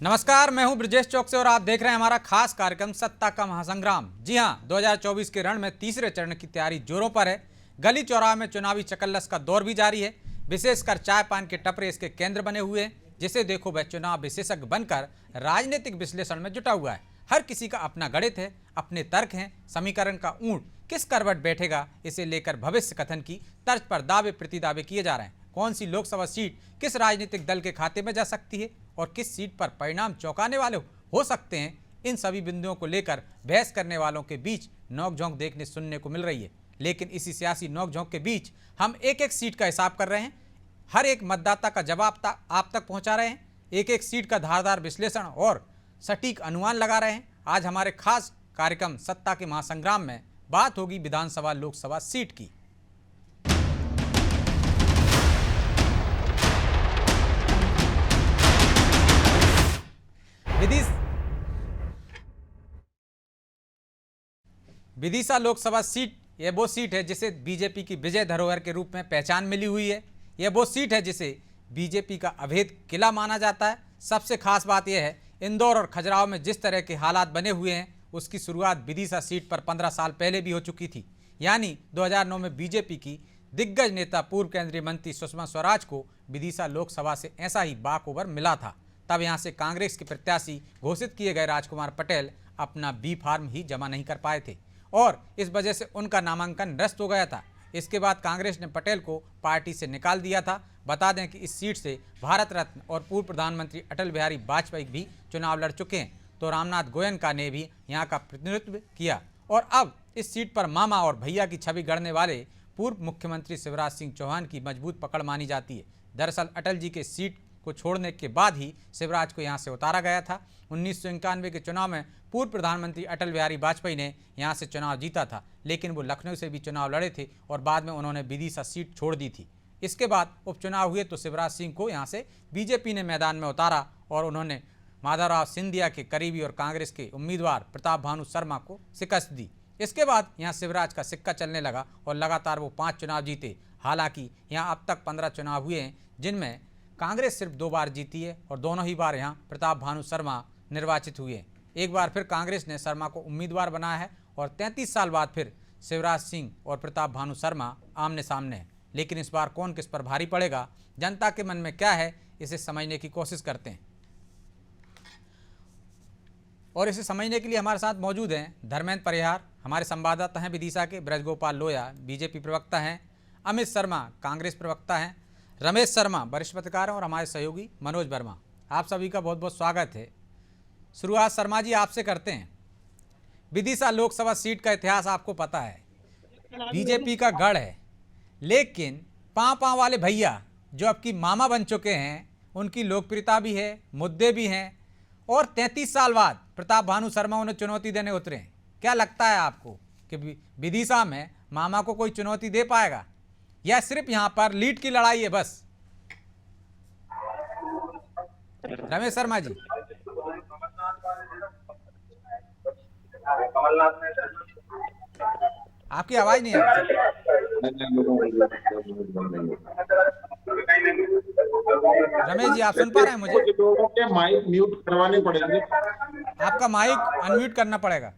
नमस्कार, मैं हूं ब्रजेश चौक से और आप देख रहे हैं हमारा खास कार्यक्रम सत्ता का महासंग्राम। जी हां, 2024 के रण में तीसरे चरण की तैयारी जोरों पर है। गली चौराहे में चुनावी चकल्लस का दौर भी जारी है। विशेषकर चाय पान के टपरे इसके केंद्र बने हुए हैं। जिसे देखो वह चुनाव विशेषज्ञ बनकर राजनीतिक विश्लेषण में जुटा हुआ है। हर किसी का अपना गणित है, अपने तर्क हैं। समीकरण का ऊंट किस करवट बैठेगा, इसे लेकर भविष्य कथन की तर्ज पर दावे प्रतिदावे किए जा रहे हैं। कौन सी लोकसभा सीट किस राजनीतिक दल के खाते में जा सकती है और किस सीट पर परिणाम चौंकाने वाले हो सकते हैं, इन सभी बिंदुओं को लेकर बहस करने वालों के बीच नोकझोंक देखने सुनने को मिल रही है। लेकिन इसी सियासी नोकझोंक के बीच हम एक एक सीट का हिसाब कर रहे हैं, हर एक मतदाता का जवाब आप तक पहुंचा रहे हैं, एक एक सीट का धारदार विश्लेषण और सटीक अनुमान लगा रहे हैं। आज हमारे खास कार्यक्रम सत्ता के महासंग्राम में बात होगी विधानसभा लोकसभा सीट की। विदिशा लोकसभा सीट यह वो सीट है जिसे बीजेपी की विजय धरोहर के रूप में पहचान मिली हुई है। यह वो सीट है जिसे बीजेपी का अभेद किला माना जाता है। सबसे खास बात यह है, इंदौर और खजुराहो में जिस तरह के हालात बने हुए हैं उसकी शुरुआत विदिशा सीट पर 15 साल पहले भी हो चुकी थी। यानी 2009 में बीजेपी की दिग्गज नेता पूर्व केंद्रीय मंत्री सुषमा स्वराज को विदिशा लोकसभा से ऐसा ही बाकओवर मिला था। तब यहाँ से कांग्रेस के प्रत्याशी घोषित किए गए राजकुमार पटेल अपना बी फार्म ही जमा नहीं कर पाए थे और इस वजह से उनका नामांकन रद्द हो गया था। इसके बाद कांग्रेस ने पटेल को पार्टी से निकाल दिया था। बता दें कि इस सीट से भारत रत्न और पूर्व प्रधानमंत्री अटल बिहारी वाजपेयी भी चुनाव लड़ चुके हैं, तो रामनाथ गोयनका ने भी यहाँ का प्रतिनिधित्व किया। और अब इस सीट पर मामा और भैया की छवि गढ़ने वाले पूर्व मुख्यमंत्री शिवराज सिंह चौहान की मजबूत पकड़ मानी जाती है। दरअसल अटल जी के सीट को छोड़ने के बाद ही शिवराज को यहाँ से उतारा गया था। 1991 के चुनाव में पूर्व प्रधानमंत्री अटल बिहारी वाजपेयी ने यहाँ से चुनाव जीता था, लेकिन वो लखनऊ से भी चुनाव लड़े थे और बाद में उन्होंने विदिशा सीट छोड़ दी थी। इसके बाद उपचुनाव हुए तो शिवराज सिंह को यहाँ से बीजेपी ने मैदान में उतारा और उन्होंने माधवराव सिंधिया के करीबी और कांग्रेस के उम्मीदवार प्रताप भानु शर्मा को शिकस्त दी। इसके बाद यहाँ शिवराज का सिक्का चलने लगा और लगातार वो 5 चुनाव जीते। हालांकि यहाँ अब तक 15 चुनाव हुए हैं जिनमें कांग्रेस सिर्फ 2 बार जीती है और दोनों ही बार यहाँ प्रताप भानु शर्मा निर्वाचित हुए हैं। एक बार फिर कांग्रेस ने शर्मा को उम्मीदवार बनाया है और 33 साल बाद फिर शिवराज सिंह और प्रताप भानु शर्मा आमने सामने हैं। लेकिन इस बार कौन किस पर भारी पड़ेगा, जनता के मन में क्या है, इसे समझने की कोशिश करते हैं। और इसे समझने के लिए हमारे साथ मौजूद हैं धर्मेंद्र परिहार, हमारे संवाददाता हैं विदिशा के, ब्रजगोपाल लोया बीजेपी प्रवक्ता हैं, अमित शर्मा कांग्रेस प्रवक्ता हैं, रमेश शर्मा वरिष्ठ पत्रकार हैं और हमारे सहयोगी मनोज वर्मा। आप सभी का बहुत बहुत स्वागत है। शुरुआत शर्मा जी आपसे करते हैं। विदिशा लोकसभा सीट का इतिहास आपको पता है, बीजेपी का गढ़ है, लेकिन पाँव वाले भैया जो अब की मामा बन चुके हैं उनकी लोकप्रियता भी है, मुद्दे भी हैं और 33 साल बाद प्रताप भानु शर्मा उन्हें चुनौती देने उतरे हैं। क्या लगता है आपको कि विदिशा में मामा को कोई चुनौती दे पाएगा या सिर्फ यहाँ पर लीड की लड़ाई है बस? रमेश शर्मा जी। आपकी आवाज नहीं आ रही। रमेश जी आप सुन पा रहे हैं मुझे? लोगों के माइक म्यूट करवाने पड़ेंगे। आपका माइक अनम्यूट करना पड़ेगा।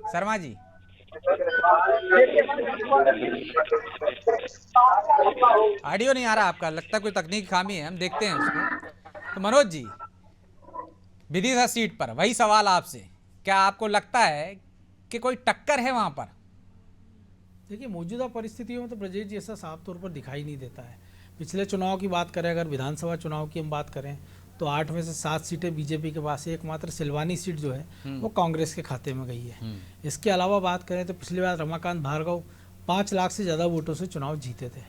शर्मा जी ऑडियो नहीं आ रहा आपका, लगता है कोई तकनीकी खामी है, हम देखते हैं उसको। तो मनोज जी, विदिशा सीट पर वही सवाल आपसे, क्या आपको लगता है कि कोई टक्कर है वहां पर? देखिए, मौजूदा परिस्थितियों में तो ब्रजेश जी ऐसा साफ तौर पर दिखाई नहीं देता है। पिछले चुनाव की बात करें, अगर विधानसभा चुनाव की हम बात करें तो 8 में से 7 सीटें बीजेपी के पास है। एकमात्र सिलवानी सीट जो है वो कांग्रेस के खाते में गई है। इसके अलावा बात करें तो पिछली बार रमाकांत भार्गव 5 लाख से ज़्यादा वोटों से चुनाव जीते थे।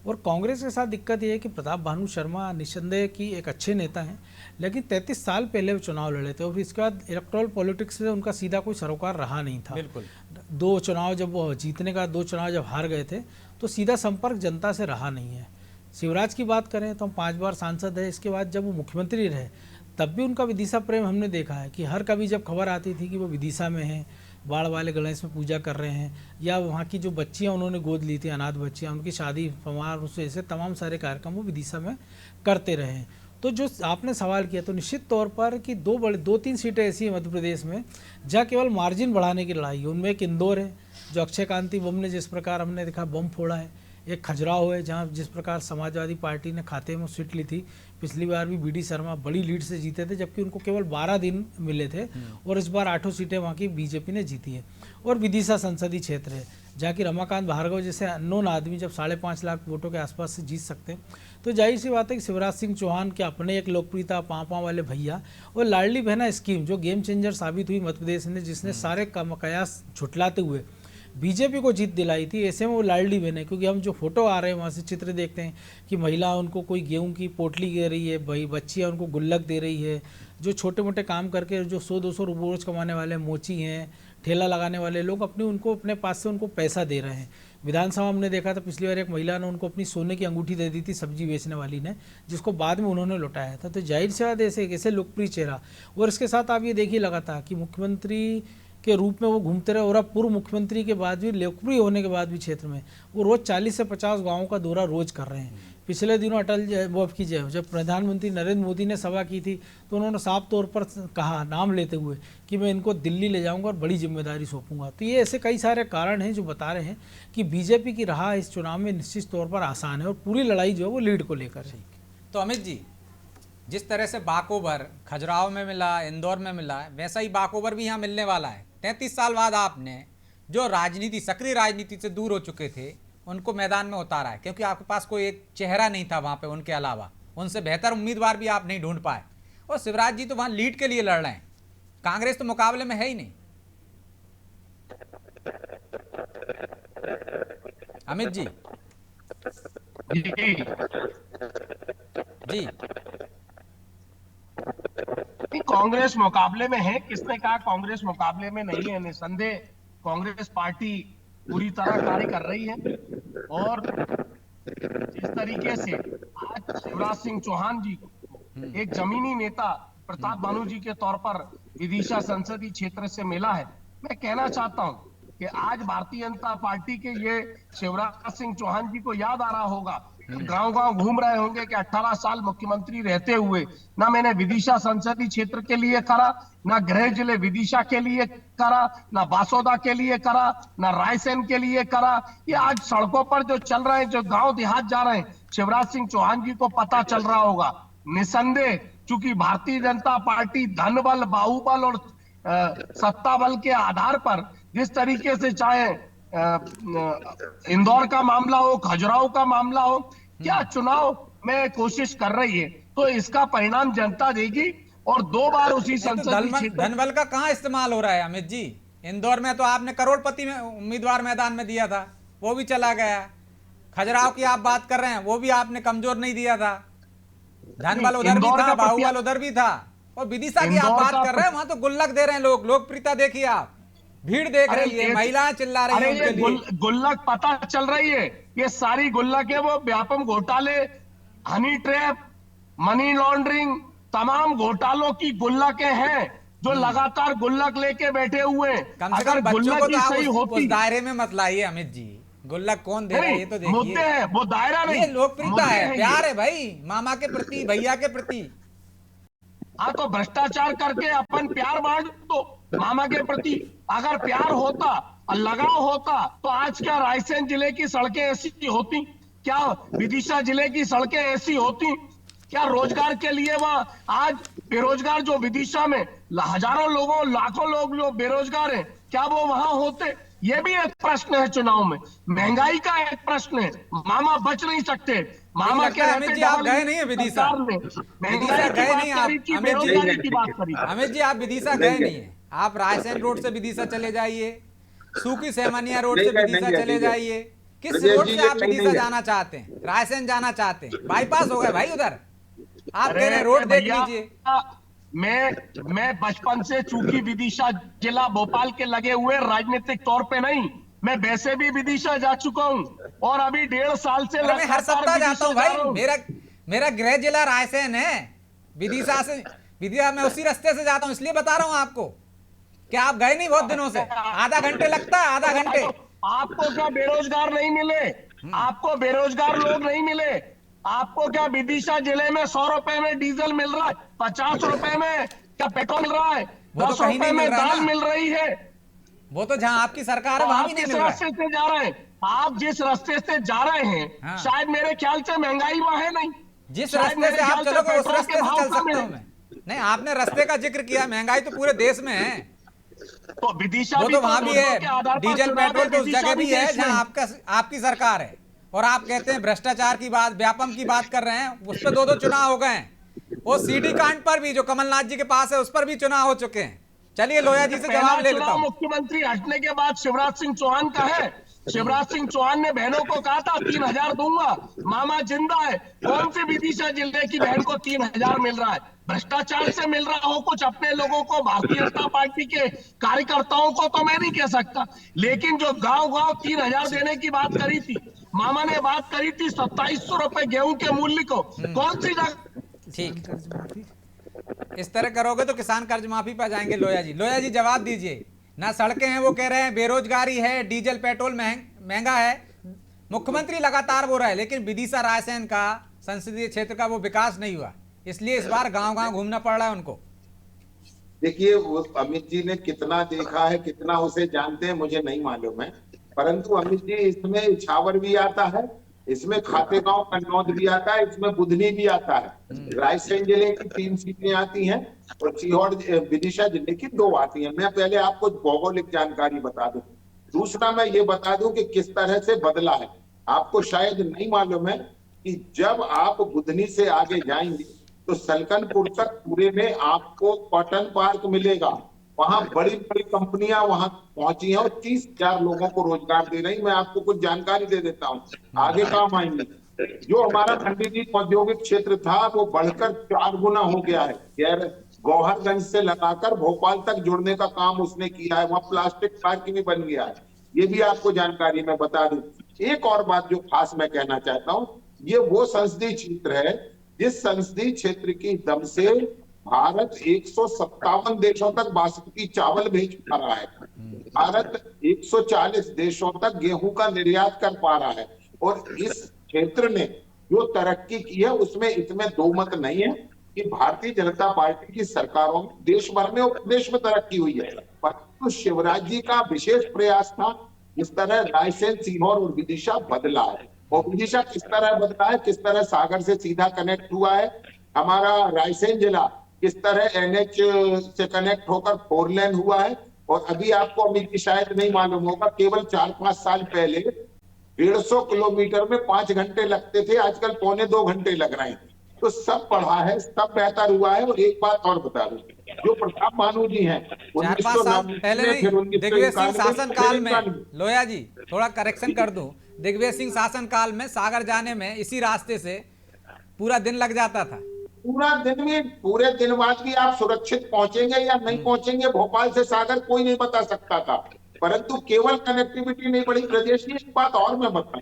और कांग्रेस के साथ दिक्कत ये है कि प्रताप भानु शर्मा निस्संदेह की एक अच्छे नेता हैं, लेकिन 33 साल पहले वो चुनाव लड़े थे और इसके बाद इलेक्टोरल पॉलिटिक्स से उनका सीधा कोई सरोकार रहा नहीं था। बिल्कुल। 2 चुनाव जब वो जीतने का 2 चुनाव जब हार गए थे तो सीधा संपर्क जनता से रहा नहीं है। शिवराज की बात करें तो हम 5 बार सांसद है। इसके बाद जब वो मुख्यमंत्री रहे तब भी उनका विदिशा प्रेम हमने देखा है कि हर कभी जब खबर आती थी कि वो विदिशा में है बाढ़ वाले गणेश में पूजा कर रहे हैं, या वहाँ की जो बच्चियाँ उन्होंने गोद ली थी, अनाथ बच्चियाँ, उनकी शादी समारोह से ऐसे तमाम सारे कार्यक्रम वो विदिशा में करते रहे हैं। तो जो आपने सवाल किया, तो निश्चित तौर पर कि 2-3 सीटें ऐसी हैं मध्य प्रदेश में जहाँ केवल मार्जिन बढ़ाने की लड़ाई है। उनमें एक इंदौर है, जो अक्षय कांति बम ने जिस प्रकार हमने देखा बम फोड़ा है। एक खजुराहो है, जहाँ जिस प्रकार समाजवादी पार्टी ने खाते में सीट ली थी। पिछली बार भी बीडी शर्मा बड़ी लीड से जीते थे, जबकि उनको केवल 12 दिन मिले थे, और इस बार 8 सीटें वहाँ की बीजेपी ने जीती है। और विदिशा संसदीय क्षेत्र है, जहाँ की रमाकांत भार्गव जैसे अननोन आदमी जब 5.5 लाख वोटों के आसपास से जीत सकते हैं, तो जाहिर सी बात है कि शिवराज सिंह चौहान के अपने एक लोकप्रियता पाँव वाले भैया और लाडली बहना स्कीम जो गेम चेंजर साबित हुई मध्य प्रदेश में, जिसने सारे कयास झुटलाते हुए बीजेपी को जीत दिलाई थी। ऐसे में वो लाडली बहन है, क्योंकि हम जो फोटो आ रहे हैं वहाँ से चित्र देखते हैं कि महिला उनको कोई गेहूं की पोटली दे रही है, भाई बच्चियाँ उनको गुल्लक दे रही है। जो छोटे मोटे काम करके जो 100-200 रुपये रोज कमाने वाले मोची हैं, ठेला लगाने वाले लोग अपने पास से उनको पैसा दे रहे हैं। विधानसभा हमने देखा था पिछली बार एक महिला ने उनको अपनी सोने की अंगूठी दे दी थी सब्जी बेचने वाली ने, जिसको बाद में उन्होंने लौटाया था। तो जाहिर सी बात ऐसे लोकप्रिय चेहरा, और इसके साथ आप ये देखिए लगातार कि मुख्यमंत्री के रूप में वो घूमते रहे, और अब पूर्व मुख्यमंत्री के बाद भी लोकप्रिय होने के बाद भी क्षेत्र में वो रोज 40 से 50 गाँवों का दौरा रोज कर रहे हैं। पिछले दिनों जब प्रधानमंत्री नरेंद्र मोदी ने सभा की थी, तो उन्होंने साफ तौर पर कहा नाम लेते हुए कि मैं इनको दिल्ली ले जाऊंगा और बड़ी जिम्मेदारी सौंपूंगा। तो ये ऐसे कई सारे कारण हैं जो बता रहे हैं कि बीजेपी की राह इस चुनाव में निश्चित तौर पर आसान है, और पूरी लड़ाई जो है वो लीड को लेकर है। तो अमित जी, जिस तरह से बाकोबर खजुराहो में मिला, इंदौर में मिला, वैसा ही बाकोबर भी यहाँ मिलने वाला है। 33 साल बाद आपने जो सक्रिय राजनीति से दूर हो चुके थे उनको मैदान में उतारा है, क्योंकि आपके पास कोई एक चेहरा नहीं था वहाँ पे उनके अलावा, उनसे बेहतर उम्मीदवार भी आप नहीं ढूंढ पाए। और शिवराज जी तो वहाँ लीड के लिए लड़ रहे हैं, कांग्रेस तो मुकाबले में है ही नहीं। अमित जी जी कांग्रेस मुकाबले में है, किसने कहा कांग्रेस मुकाबले में नहीं है? निसंदेह कांग्रेस पार्टी पूरी तरह कार्य कर रही है, और जिस तरीके से आज शिवराज सिंह चौहान जी को एक जमीनी नेता प्रताप बानू जी के तौर पर विदिशा संसदीय क्षेत्र से मिला है, मैं कहना चाहता हूं कि आज भारतीय जनता पार्टी के ये शिवराज सिंह चौहान जी को याद आ रहा होगा, गांव-गांव घूम रहे होंगे कि 18 साल मुख्यमंत्री रहते हुए ना मैंने विदिशा संसदीय क्षेत्र के लिए करा, ना गृह जिले विदिशा के लिए करा, ना बासोदा के लिए करा, ना रायसेन के लिए करा। ये आज सड़कों पर जो चल रहे हैं, जो गांव देहात जा रहे हैं, शिवराज सिंह चौहान जी को पता चल रहा होगा। निसंदेह चूंकि भारतीय जनता पार्टी धन बल, बाहुबल और सत्ता बल के आधार पर जिस तरीके से चाहे इंदौर का मामला हो, खजुराहो का मामला हो, क्या चुनाव में कोशिश कर रही है, तो इसका परिणाम जनता देगी। और 2 बार उसी संसदीय क्षेत्र धनबल का कहाँ इस्तेमाल हो रहा है अमित जी? इंदौर में तो आपने करोड़पति में उम्मीदवार मैदान में दिया था, वो भी चला गया। खजुराहो की आप बात कर रहे हैं, वो भी आपने कमजोर नहीं दिया था। धनबल उधर भी था, बाहुबल उधर भी था। और विदिशा की आप बात कर रहे हैं, वहां तो गुल्लक दे रहे हैं लोग। लोकप्रियता देखिए आप, भीड़ देख रही है, महिलाएं चिल्ला रही हैं उनके लिए। गुल्लक पता चल रही है, ये सारी गुल्लक है वो व्यापम घोटाले, हनी ट्रैप, मनी लॉन्ड्रिंग, तमाम घोटालों की गुल्लकें हैं जो लगातार गुल्लक लेके बैठे हुए हैं। कम से कम बच्चों को तो आप उस दायरे में मत लाइए अमित जी। गुल्लक कौन दे रहा है ये तो देखिए। मुद्दे हैं, वो दायरा नहीं, ये लोकप्रियता है, प्यार है भाई मामा के प्रति, भैया के प्रति। हाँ तो भ्रष्टाचार करके अपन प्यार बांट दो मामा के प्रति। अगर प्यार होता और लगाव होता तो आज क्या रायसेन जिले की सड़कें ऐसी होती? क्या विदिशा जिले की सड़कें ऐसी होती? क्या रोजगार के लिए वहां आज बेरोजगार जो विदिशा में हजारों लोगों, लाखों लोग जो बेरोजगार हैं, क्या वो वहां होते? ये भी एक प्रश्न है चुनाव में। महंगाई का एक प्रश्न है, मामा बच नहीं सकते। मामा के अमित जी आप गए नहीं है विदिशा? महंगाई गए नहीं आप बेरोजगारी की बात करी। अमित जी आप विदिशा गए नहीं है। आप रायसेन रोड से विदिशा चले जाइए, सूकी सेमनिया रोड से विदिशा चले जाइए। किस रोड से आप विदिशा जाना चाहते हैं? रायसेन जाना चाहते हैं? बाईपास हो गए भाई उधर। आप कह रहे हैं रोड देख लीजिए। मैं बचपन से चूंकि विदिशा जिला भोपाल के लगे हुए, राजनीतिक तौर पे नहीं, मैं वैसे भी विदिशा जा चुका हूं और अभी 1.5 साल से मैं हर सप्ताह जाता हूं भाई। मेरा गृह जिला रायसेन है। विदिशा में उसी रास्ते से जाता हूं, इसलिए बता रहा हूं आपको। क्या आप गए नहीं बहुत दिनों से? आधा घंटे लगता है, आधा घंटे। आपको क्या बेरोजगार नहीं मिले? आपको बेरोजगार लोग नहीं मिले? आपको क्या विदिशा जिले में 100 रुपए में डीजल मिल रहा है? 50 रुपए में क्या पेट्रोल मिल रहा है? वो तो 10 कहीं रुपए नहीं मिल में रहा दाल ना। मिल रही है। वो तो जहां आपकी सरकार है तो वहां आप भी नहीं जिस मिल रहा है। रास्ते से जा रहे हैं, आप जिस रास्ते से जा रहे हैं, हाँ। शायद मेरे ख्याल से महंगाई वहां है नहीं। जिस शायद रास्ते मेरे से आप ख्याल चलोगे उस पेट्रोल रास्ते के से भाव चल कम सकता है। हूं मैं। नहीं, आपने रास्ते का जिक्र किया, महंगाई तो पूरे देश में है। तो विदिशा वो भी तो वहां भी मुद्दों है, के आधार पर डीजल चुनाव पेट्रोल तो उस विदिशा जगह भी है देश में जहां आपकी सरकार है। और आप कहते हैं भ्रष्टाचार की बात, व्यापम की बात कर रहे हैं, उस पर 2-2 चुनाव हो गए हैं। वो सीडी कांड पर भी जो कमलनाथ जी के पास है उस पर भी चुनाव हो चुके हैं। चलिए लोया जी से पहला जवाब ले लेता चुनाव हूं। मुख्यमंत्री हटने के बाद शिवराज सिंह चौहान का है। शिवराज सिंह चौहान ने बहनों को कहा था 3,000 दूंगा, मामा जिंदा है। कौन सी विदिशा जिले की बहन को 3,000 मिल रहा है? भ्रष्टाचार से मिल रहा हो कुछ अपने लोगों को, भारतीय जनता पार्टी के कार्यकर्ताओं को तो मैं नहीं कह सकता, लेकिन जो गांव गांव 3,000 देने की बात करी थी, मामा ने बात करी थी 2700 रुपए गेहूं के मूल्य को। कौन सी जगह? ठीक, इस तरह करोगे तो किसान कर्ज माफी पर जाएंगे। लोया जी जवाब दीजिए। ना सड़कें हैं, वो कह रहे हैं बेरोजगारी है, डीजल पेट्रोल महंगा है। मुख्यमंत्री लगातार बोल रहा है, लेकिन विदिशा रायसेन का संसदीय क्षेत्र का वो विकास नहीं हुआ, इसलिए इस बार गांव गांव घूमना पड़ रहा है उनको। देखिए, वो अमित जी ने कितना देखा है, कितना उसे जानते हैं, मुझे नहीं मालूम है। परंतु अमित जी, इसमें इछावर भी आता है, इसमें खातेगांव कन्नौज भी आता है, इसमें बुधनी भी आता है। रायसेन जिले की 3 सीटें आती हैं और सीहोर विदिशा जिले की 2 आती हैं। मैं पहले आपको भौगोलिक जानकारी बता दूं। दूसरा मैं ये बता दूं कि किस तरह से बदला है। आपको शायद नहीं मालूम है कि जब आप बुधनी से आगे जाएंगे तो सलकनपुर तक पूरे में आपको कॉटन पार्क मिलेगा। वहां बड़ी बड़ी कंपनियां वहां पहुंची हैं और 30,000 लोगों को रोजगार दे रही। मैं आपको कुछ जानकारी दे देता हूं, आगे काम आएंगे। जो हमारा मंडीदीप औद्योगिक क्षेत्र था वो बढ़कर 4 गुना हो गया है। खैर, गौहरगंज से लगाकर भोपाल तक जुड़ने का काम उसने किया है। वहां प्लास्टिक पार्क भी बन गया है। ये भी आपको जानकारी मैं बता दूं। एक और बात जो खास मैं कहना चाहता हूं, ये वो संसदीय क्षेत्र है जिस संसदीय क्षेत्र की दम से भारत 157 देशों तक बासमती चावल भेज पा रहा है। भारत 140 देशों तक गेहूं का निर्यात कर पा रहा है। और इस क्षेत्र ने जो तरक्की की है उसमें इसमें दो मत नहीं है कि भारतीय जनता पार्टी की सरकारों में देश भर में और प्रदेश में तरक्की हुई है। परंतु शिवराज जी का विशेष प्रयास था, इस तरह रायसेन, सीहोर और विदिशा बदला है। और विदिशा किस तरह बदला है, किस तरह सागर से सीधा कनेक्ट हुआ है। हमारा रायसेन जिला किस तरह NH से कनेक्ट होकर 4 लेन हुआ है। और अभी आपको अमित जी शायद नहीं मालूम होगा, केवल 4-5 साल पहले 150 किलोमीटर में 5 घंटे लगते थे, आजकल 1.25-2 घंटे लग रहे हैं। तो सब बढ़ा है, सब बेहतर हुआ है। और एक बात और बता दूं, जो प्रताप भानु जी हैं 4-5 साल पहले नहीं, दिग्विजय सिंह शासन काल में, लोया जी थोड़ा करेक्शन कर दूं, दिग्विजय सिंह शासन काल में सागर जाने में इसी रास्ते से पूरा दिन लग जाता था। पूरा दिन में, पूरे दिन बाद भी आप सुरक्षित पहुंचेंगे या नहीं पहुंचेंगे भोपाल से सागर कोई नहीं बता सकता था। परंतु केवल कनेक्टिविटी नहीं बढ़ी प्रदेश की। एक बात और मैं बताऊं,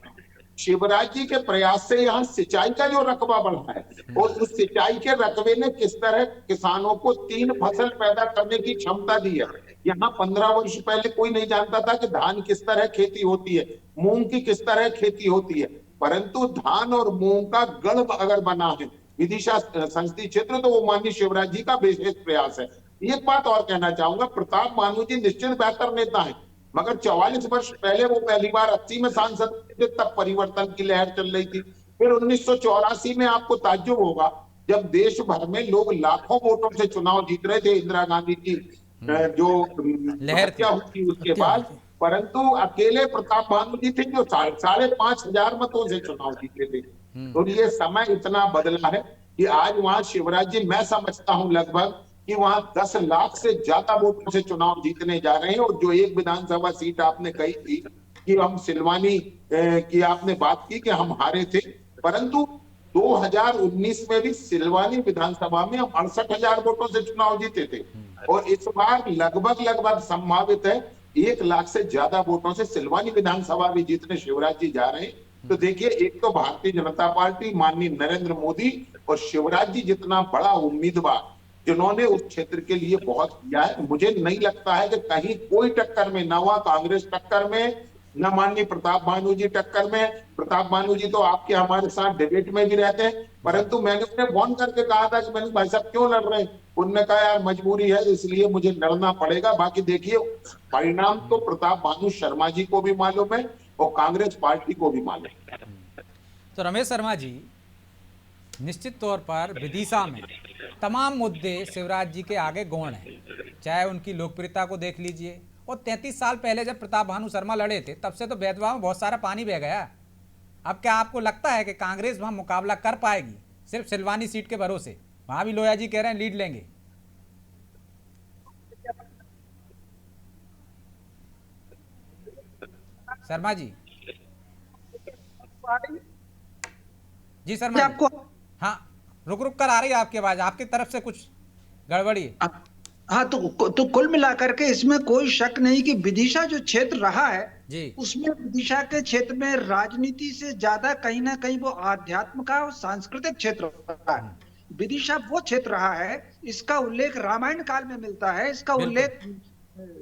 शिवराज जी के प्रयास से यहाँ सिंचाई का जो रकबा बढ़ा है और उस सिंचाई के रकबे ने किस तरह किसानों को 3 फसल पैदा करने की क्षमता दी है। यहाँ 15 वर्ष पहले कोई नहीं जानता था कि धान किस तरह खेती होती है, मूंग की किस तरह खेती होती है। परंतु धान और मूंग का गढ़ अगर बना है विदिशा संसदीय क्षेत्र, तो वो माननीय शिवराज जी का विशेष प्रयास है। एक बात और कहना चाहूंगा, प्रताप भानु जी निश्चित बेहतर नेता है, मगर 44 वर्ष पहले वो पहली बार 80 में सांसद थे, तब परिवर्तन की लहर चल रही थी। फिर 1984 में आपको ताज्जुब होगा जब देश भर में लोग लाखों वोटों से चुनाव जीत रहे थे, इंदिरा गांधी की जो हत्या हुई उसके बाद। परंतु अकेले प्रताप भानु जी थे जो 5,500 मतों से चुनाव जीते थे। तो ये समय इतना बदला है कि आज वहां शिवराज जी, मैं समझता हूं लगभग कि वहां 10 लाख से ज्यादा वोटों से चुनाव जीतने जा रहे हैं। और जो एक विधानसभा सीट आपने कही थी कि हम सिलवानी की आपने बात की कि हम हारे थे, परंतु 2019 में भी सिलवानी विधानसभा में हम 68,000 वोटों से चुनाव जीते थे। और इस बार लगभग संभावित है 1 लाख से ज्यादा वोटों से सिलवानी विधानसभा भी जीतने शिवराज जी जा रहे हैं। तो देखिए, एक तो भारतीय जनता पार्टी, माननीय नरेंद्र मोदी और शिवराज जी जितना बड़ा उम्मीदवार जिन्होंने उस क्षेत्र के लिए बहुत किया है। मुझे नहीं लगता है कि कहीं कोई टक्कर में, न वहां कांग्रेस टक्कर में, न माननीय प्रताप भानु जी टक्कर में। प्रताप भानु जी तो आपके हमारे साथ डिबेट में भी रहते हैं, परंतु मैंने उन्हें फोन करके कहा था कि मैंने भाई साहब क्यों लड़ रहे हैं, उन्होंने कहा यार मजबूरी है इसलिए मुझे लड़ना पड़ेगा। बाकी देखिए परिणाम तो प्रताप भानु शर्मा जी को भी मालूम है और कांग्रेस पार्टी को भी मालूम है। तो रमेश शर्मा जी, निश्चित तौर पर विदिशा में तमाम मुद्दे शिवराज जी के आगे गौण हैं, चाहे उनकी लोकप्रियता को देख लीजिए, और 33 साल पहले जब प्रताप भानु शर्मा लड़े थे तब से तो बेतवा में बहुत सारा पानी बह गया। अब क्या आपको लगता है कि कांग्रेस वहां मुकाबला कर पाएगी सिर्फ सिलवानी सीट के भरोसे? वहां भी लोया जी कह रहे हैं लीड लेंगे। शर्मा जी, जी शर्मा जी, आपको हाँ रुक रुक कर आ रही है आपकी आवाज, आपकी तरफ से कुछ गड़बड़ी है। हाँ, तो कुल मिलाकर के इसमें कोई शक नहीं कि विदिशा जो क्षेत्र रहा है जी उसमें विदिशा के क्षेत्र में राजनीति से ज्यादा कहीं ना कहीं वो आध्यात्म का और सांस्कृतिक क्षेत्र रहा है। विदिशा वो क्षेत्र रहा है, इसका उल्लेख रामायण काल में मिलता है, इसका बिल्कुल। उल्लेख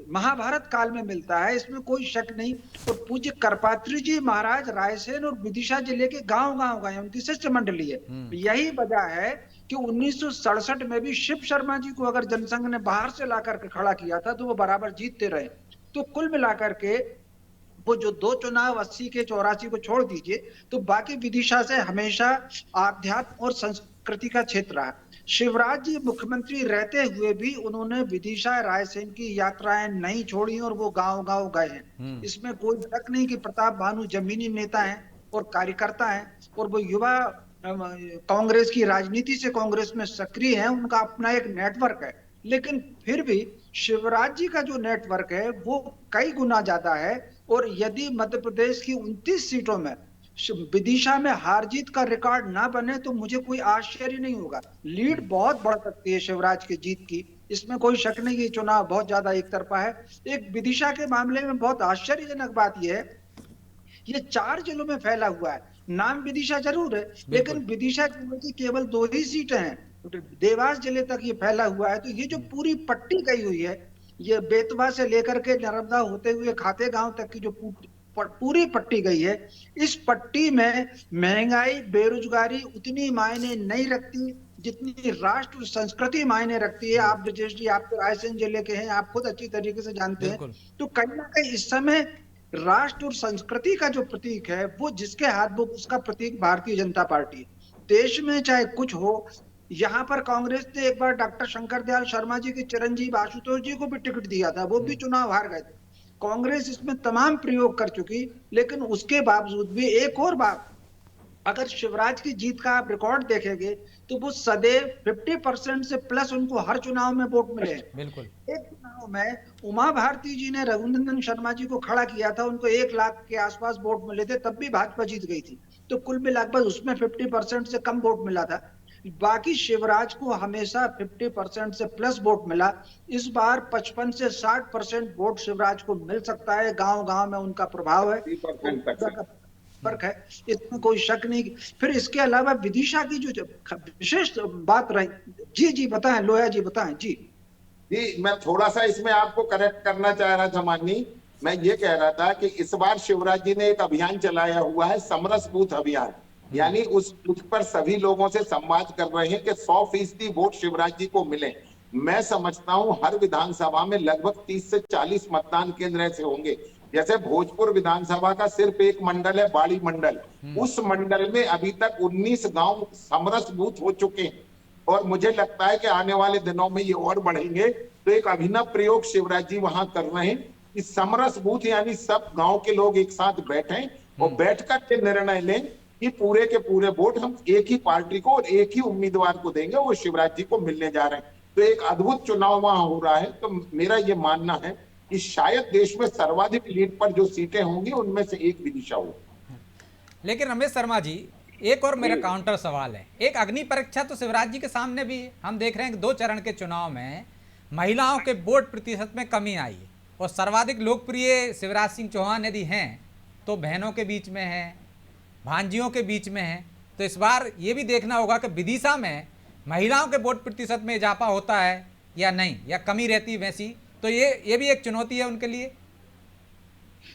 महाभारत काल में मिलता है, इसमें कोई शक नहीं। और पूज्य करपात्री जी महाराज रायसेन और विदिशा जिले के गांव गांव गए, उनकी शिष्य मंडली है। यही वजह है कि 1967 में भी शिव शर्मा जी को अगर जनसंघ ने बाहर से लाकर के खड़ा किया था तो वो बराबर जीतते रहे। तो कुल मिलाकर के वो जो 2 चुनाव 80 के 84 को छोड़ दीजिए, तो बाकी विदिशा से हमेशा आध्यात्म और संस्कृति का क्षेत्र रहा। शिवराज जी मुख्यमंत्री रहते हुए भी उन्होंने विदिशा रायसेन की यात्राएं नहीं छोड़ी और वो गांव गांव गए हैं। इसमें कोई शक नहीं कि प्रताप भानु जमीनी नेता हैं और कार्यकर्ता हैं और वो युवा कांग्रेस की राजनीति से कांग्रेस में सक्रिय है, उनका अपना एक नेटवर्क है। लेकिन फिर भी शिवराज जी का जो नेटवर्क है वो कई गुना ज्यादा है। और यदि मध्य प्रदेश की 29 सीटों में विदिशा में हार जीत का रिकॉर्ड ना बने तो मुझे कोई आश्चर्य नहीं होगा। लीड बहुत बढ़ सकती है शिवराज की जीत की, इसमें कोई शक नहीं कि चुनाव बहुत ज्यादा एक तरफा है। एक विदिशा के मामले में बहुत आश्चर्यजनक बात यह है, ये 4 जिलों में फैला हुआ है। नाम विदिशा जरूर है लेकिन विदिशा जिले की केवल 2 ही सीटें हैं, देवास जिले तक ये फैला हुआ है। तो ये जो पूरी पट्टी गई हुई है, ये बेतवा से लेकर के नर्मदा होते हुए खाते गांव तक की जो पूरी पट्टी गई है, इस पट्टी में महंगाई बेरोजगारी उतनी मायने नहीं रखती जितनी राष्ट्र संस्कृति मायने रखती है। आप ब्रजेश जी, आप तो रायसेन जिले के हैं, आप खुद अच्छी तरीके से जानते हैं। तो कहीं ना कहीं इस समय राष्ट्र और संस्कृति का जो प्रतीक है वो जिसके हाथ वो उसका प्रतीक भारतीय जनता पार्टी है। देश में चाहे कुछ हो, यहाँ पर कांग्रेस ने एक बार डॉक्टर शंकर दयाल शर्मा जी के चिरंजीव आशुतोष जी को भी टिकट दिया था, वो भी चुनाव हार गए थे। कांग्रेस इसमें तमाम प्रयोग कर चुकी, लेकिन उसके बावजूद भी एक और बात, अगर शिवराज की जीत का आप रिकॉर्ड देखेंगे तो वो सदैव 50% से प्लस उनको हर चुनाव में वोट मिले। बिल्कुल। एक चुनाव में उमा भारती जी ने रघुनंदन शर्मा जी को खड़ा किया था, उनको 1 लाख के आसपास वोट मिले थे, तब भी भाजपा जीत गई थी। तो कुल मिलाकर उसमें 50% से कम वोट मिला था। बाकी शिवराज को हमेशा 50% से प्लस वोट मिला। इस बार 55 से 60% वोट शिवराज को मिल सकता है। गांव गांव में उनका प्रभाव है, फर्क है, इसमें कोई शक नहीं। फिर इसके अलावा विदिशा की जो विशेष बात रही, जी बताएं लोया जी, बताएं जी। मैं थोड़ा सा इसमें आपको करेक्ट करना चाह रहा था माननी। मैं ये कह रहा था कि इस बार शिवराज जी ने एक अभियान चलाया हुआ है, समरस बूथ अभियान, यानी उस बूथ पर सभी लोगों से संवाद कर रहे हैं कि 100% वोट शिवराज जी को मिले। मैं समझता हूं हर विधानसभा में लगभग 30 से 40 मतदान केंद्र ऐसे होंगे। जैसे भोजपुर विधानसभा का सिर्फ एक मंडल है, बाड़ी मंडल, उस मंडल में अभी तक 19 गांव समरस बूथ हो चुके हैं और मुझे लगता है कि आने वाले दिनों में ये और बढ़ेंगे। तो एक अभिनव प्रयोग शिवराज जी वहां कर रहे हैं, इस समरस बूथ यानी सब गांव के लोग एक साथ बैठें और बैठकर के निर्णय लें कि पूरे के पूरे वोट हम एक ही पार्टी को और एक ही उम्मीदवार को देंगे, वो शिवराज जी को मिलने जा रहे हैं। तो एक अद्भुत चुनाव वहां हो रहा है। तो मेरा ये मानना है कि शायद देश में सर्वाधिक लीड पर जो सीटें होंगी उनमें से एक विदिशा हो। लेकिन रमेश शर्मा जी, एक और मेरा काउंटर सवाल है। एक अग्नि परीक्षा तो शिवराज जी के सामने भी हम देख रहे हैं कि 2 चरण के चुनाव में महिलाओं के वोट प्रतिशत में कमी आई है और सर्वाधिक लोकप्रिय शिवराज सिंह चौहान यदि हैं तो बहनों के बीच में हैं, भांजियों के बीच में हैं। तो इस बार ये भी देखना होगा कि विदिशा में महिलाओं के वोट प्रतिशत में इजाफा होता है या नहीं, या कमी रहती है वैसी, तो ये भी एक चुनौती है उनके लिए।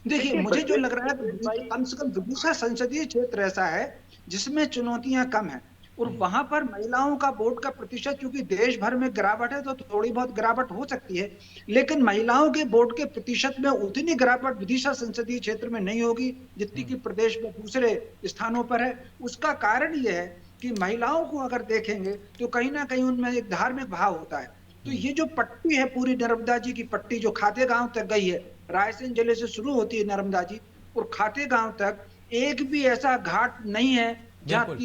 देखिए, मुझे जो लग रहा है कम से कम विदिशा संसदीय क्षेत्र ऐसा है जिसमें चुनौतियां कम है, और वहां पर महिलाओं का वोट का प्रतिशत, क्योंकि देश भर में गिरावट है तो थोड़ी बहुत गिरावट हो सकती है, लेकिन महिलाओं के वोट के प्रतिशत में उतनी गिरावट विदिशा संसदीय क्षेत्र में नहीं होगी जितनी कि प्रदेश में दूसरे स्थानों पर है। उसका कारण यह है कि महिलाओं को अगर देखेंगे तो कहीं ना कहीं उनमें एक धार्मिक भाव होता है। तो ये जो पट्टी है, पूरी नर्मदा जी की पट्टी जो खाते गांव तक गई है, रायसेन जिले से शुरू होती है नर्मदा जी और खाते गांव तक, एक भी ऐसा घाट नहीं है जहाँ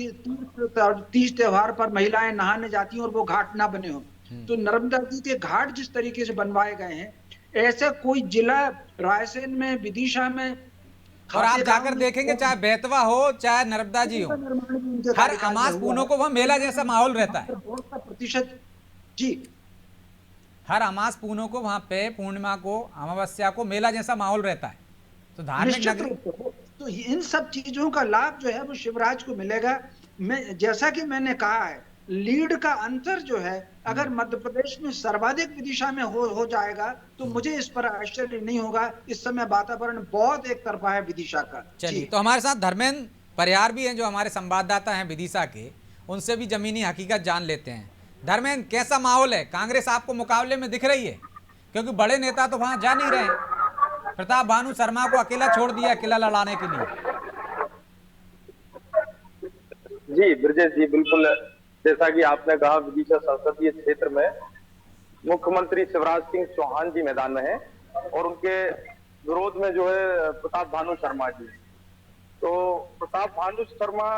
तीज त्योहार पर महिलाएं नहाने जाती हैं और वो घाट ना बने हो। तो नर्मदा जी के घाट जिस तरीके से बनवाए गए हैं, ऐसा कोई जिला रायसेन में, विदिशा में, और आप जाकर देखेंगे, चाहे बेतवा हो चाहे नर्मदा जी हो, हर अमास पूनों को वहां मेला जैसा माहौल रहता है। प्रतिशत जी, हर अमास पूनों को वहां पे, पूर्णिमा को, अमावस्या को मेला जैसा माहौल रहता है। तो धार्मिक नगरी, तो इन सब चीजों का लाभ जो है वो शिवराज को मिलेगा। मैं, जैसा कि मैंने कहा है, लीड का अंतर जो है अगर मध्य प्रदेश में सर्वाधिक विदिशा में हो जाएगा तो मुझे इस पर आश्चर्य नहीं होगा। इस समय वातावरण बहुत एक तरफा है विदिशा का। चलिए, तो हमारे साथ धर्मेंद्र परिहार भी हैं जो हमारे संवाददाता हैं विदिशा के, उनसे भी जमीनी हकीकत जान लेते हैं। धर्मेंद्र, कैसा माहौल है? कांग्रेस आपको मुकाबले में दिख रही है? क्योंकि बड़े नेता तो वहां जा नहीं रहे, प्रताप भानु शर्मा को अकेला छोड़ दिया किला लड़ाने के लिए। जी ब्रजेश जी, बिल्कुल जैसा कि आपने कहा, विदिशा संसदीय क्षेत्र में मुख्यमंत्री शिवराज सिंह चौहान जी मैदान में हैं और उनके विरोध में जो है प्रताप भानु शर्मा जी। तो प्रताप भानु शर्मा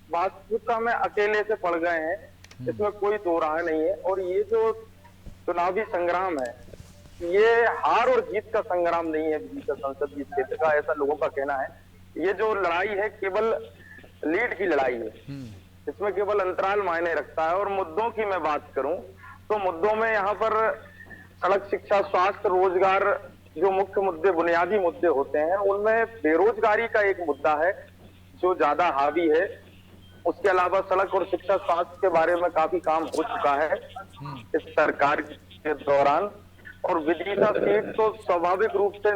वास्तविकता में अकेले से पड़ गए हैं, इसमें कोई दो राय नहीं है। और ये जो चुनावी संग्राम है, ये हार और जीत का संग्राम नहीं है विदिशा संसदीय क्षेत्र का, ऐसा लोगों का कहना है। ये जो लड़ाई है केवल लीड की लड़ाई है, इसमें केवल अंतराल मायने रखता है। और मुद्दों की मैं बात करूं तो मुद्दों में यहाँ पर सड़क, शिक्षा, स्वास्थ्य, रोजगार जो मुख्य मुद्दे, बुनियादी मुद्दे होते हैं, उनमें बेरोजगारी का एक मुद्दा है जो ज्यादा हावी है। उसके अलावा सड़क और शिक्षा, स्वास्थ्य के बारे में काफी काम हो चुका है इस सरकार के दौरान। और विदिशा सीट तो स्वाभाविक रूप से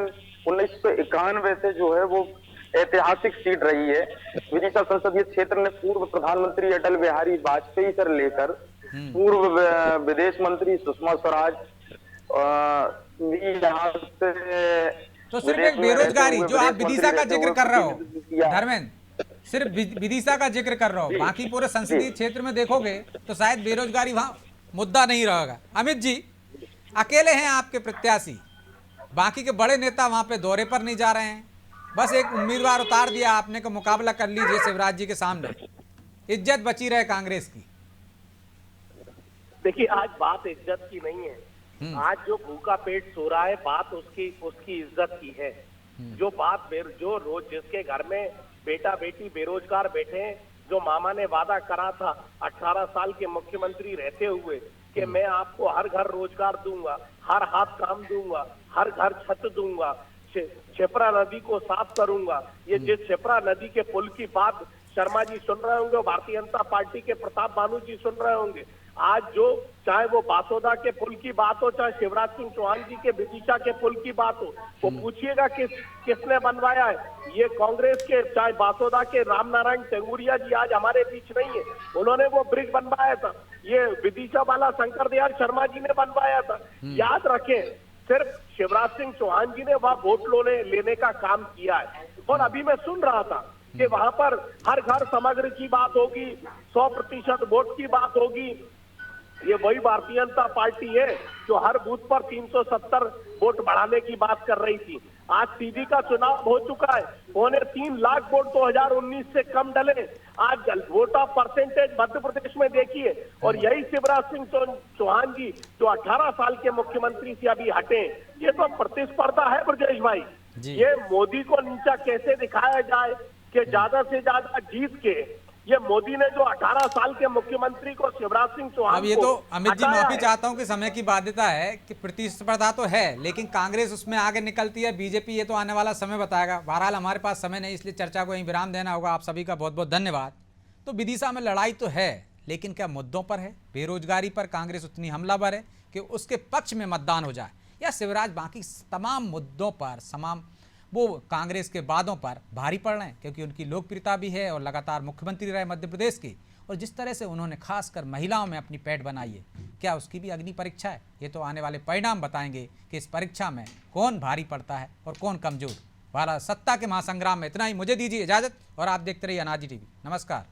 1991 से जो है वो ऐतिहासिक सीट रही है। विदिशा संसदीय क्षेत्र ने पूर्व प्रधानमंत्री अटल बिहारी वाजपेयी से लेकर पूर्व विदेश मंत्री सुषमा स्वराज यहाँ से, तो सिर्फ एक बेरोजगारी जो आप विदिशा का जिक्र कर रहे हो धर्मेंद्र, सिर्फ विदिशा का जिक्र कर रहे हो, बाकी पूरे संसदीय क्षेत्र में देखोगे तो शायद बेरोजगारी वहां मुद्दा नहीं रहेगा। अमित जी, अकेले हैं आपके प्रत्याशी, बाकी के बड़े नेता वहां पे दौरे पर नहीं जा रहे हैं, बस एक उम्मीदवार उतार दिया आपने का मुकाबला कर लीजिए शिवराज जी के सामने, इज्जत बची रहे कांग्रेस की। देखिए, आज बात इज्जत की नहीं है, आज जो भूखा पेट सो रहा है बात उसकी इज्जत की है। जो बात जो रोज जिसके घर में बेटा बेटी बेरोजगार बैठे हैं, जो मामा ने वादा करा था 18 साल के मुख्यमंत्री रहते हुए कि मैं आपको हर घर रोजगार दूंगा, हर हाथ काम दूंगा, हर घर छत दूंगा, क्षिप्रा नदी को साफ करूंगा। ये जिस क्षिप्रा नदी के पुल की बात शर्मा जी सुन रहे होंगे, भारतीय जनता पार्टी के प्रताप भानु जी सुन रहे होंगे। आज जो चाहे वो बासोदा के पुल की बात हो, चाहे शिवराज सिंह चौहान जी के विदिशा के पुल की बात हो, वो पूछिएगा किसने बनवाया है। ये कांग्रेस के, चाहे बासोदा के राम नारायण टेंगुरिया जी आज हमारे बीच नहीं है, उन्होंने वो ब्रिज बनवाया था। ये विदिशा वाला शंकर दयाल शर्मा जी ने बनवाया था। याद रखें, सिर्फ शिवराज सिंह चौहान जी ने वहां वोट लेने का काम किया है। और अभी मैं सुन रहा था कि वहां पर हर घर समग्र की बात होगी, 100% वोट की बात होगी। ये वही भारतीय जनता पार्टी है जो हर बूथ पर 370 वोट बढ़ाने की बात कर रही थी। आज सीधी का चुनाव हो चुका है, 3.25 लाख वोट 2019 से कम डले। आज vote of percentage Madhya Pradesh में देखिए, और यही शिवराज सिंह चौहान जी जो 18 साल के मुख्यमंत्री से अभी हटे। ये तो प्रतिस्पर्धा है ब्रजेश भाई। ये मोदी को नीचा कैसे दिखाया जाए कि ज्यादा से ज्यादा जीत के, ये मोदी ने जो 18 साल के मुख्यमंत्री को शिवराज सिंह चौहान, अब ये तो अमित जी माफी चाहता हूं कि समय की बाध्यता है कि प्रतिस्पर्धा तो है, लेकिन कांग्रेस उसमें आगे निकलती है, बीजेपी, ये तो आने वाला समय बताएगा। बहरहाल हमारे पास समय नहीं, इसलिए चर्चा को यहीं विराम देना होगा। आप सभी का बहुत बहुत धन्यवाद। तो विदिशा में लड़ाई तो है, लेकिन क्या मुद्दों पर है? बेरोजगारी पर कांग्रेस उतनी हमलावर है कि उसके पक्ष में मतदान हो जाए, या शिवराज बाकी तमाम मुद्दों पर वो कांग्रेस के वादों पर भारी पड़ रहे हैं क्योंकि उनकी लोकप्रियता भी है और लगातार मुख्यमंत्री रहे मध्य प्रदेश के, और जिस तरह से उन्होंने खासकर महिलाओं में अपनी पैठ बनाई है, क्या उसकी भी अग्नि परीक्षा है? ये तो आने वाले परिणाम बताएंगे कि इस परीक्षा में कौन भारी पड़ता है और कौन कमजोर। वाला सत्ता के महासंग्राम में इतना ही, मुझे दीजिए इजाजत और आप देखते रहिए अनाजी टीवी। नमस्कार।